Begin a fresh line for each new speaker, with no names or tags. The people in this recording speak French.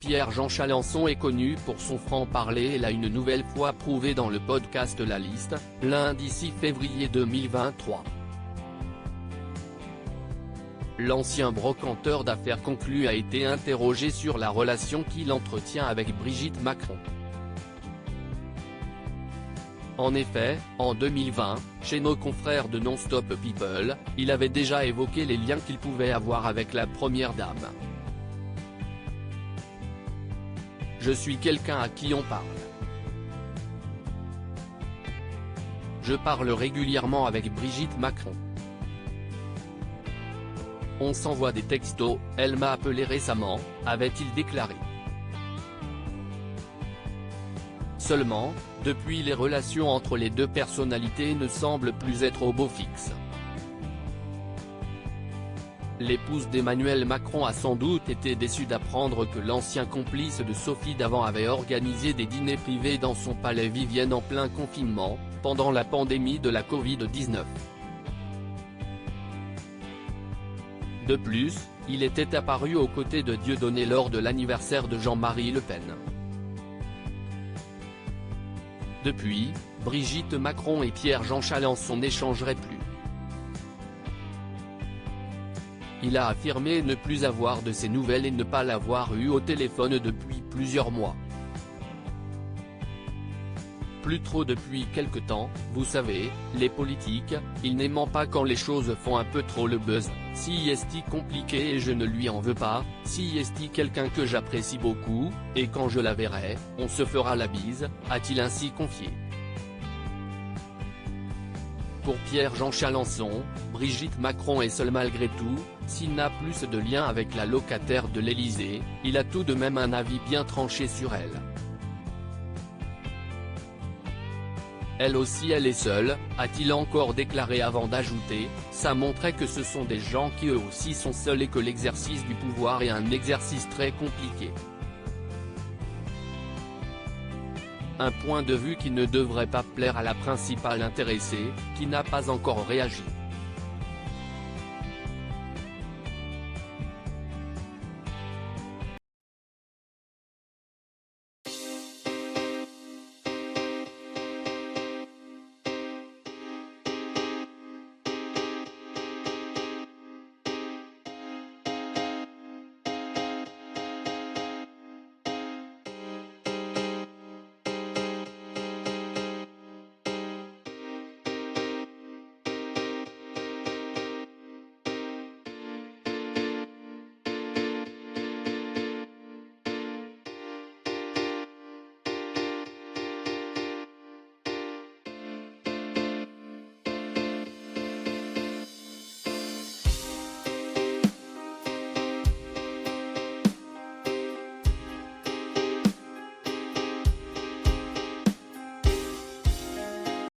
Pierre-Jean Chalencon est connu pour son franc-parler et l'a une nouvelle fois prouvé dans le podcast La Liste, lundi 6 février 2023. L'ancien brocanteur d'affaires conclu a été interrogé sur la relation qu'il entretient avec Brigitte Macron. En effet, en 2020, chez nos confrères de Non-Stop People, il avait déjà évoqué les liens qu'il pouvait avoir avec la première dame. Je suis quelqu'un à qui on parle. Je parle régulièrement avec Brigitte Macron. On s'envoie des textos, elle m'a appelé récemment, avait-il déclaré. Seulement, depuis les relations entre les deux personnalités ne semblent plus être au beau fixe. L'épouse d'Emmanuel Macron a sans doute été déçue d'apprendre que l'ancien complice de Sophie Davant avait organisé des dîners privés dans son palais Vivienne en plein confinement, pendant la pandémie de la Covid-19. De plus, il était apparu aux côtés de Dieudonné lors de l'anniversaire de Jean-Marie Le Pen. Depuis, Brigitte Macron et Pierre-Jean Chalencon n'échangeraient plus. Il a affirmé ne plus avoir de ses nouvelles et ne pas l'avoir eu au téléphone depuis plusieurs mois. Plus trop depuis quelque temps, vous savez, les politiques, ils n'aiment pas quand les choses font un peu trop le buzz, si est compliqué et je ne lui en veux pas, si est quelqu'un que j'apprécie beaucoup, et quand je la verrai, on se fera la bise, a-t-il ainsi confié. Pour Pierre-Jean Chalencon, Brigitte Macron est seule malgré tout, s'il n'a plus de lien avec la locataire de l'Élysée, il a tout de même un avis bien tranché sur elle. Elle aussi elle est seule, a-t-il encore déclaré avant d'ajouter, ça montrait que ce sont des gens qui eux aussi sont seuls et que l'exercice du pouvoir est un exercice très compliqué. Un point de vue qui ne devrait pas plaire à la principale intéressée, qui n'a pas encore réagi.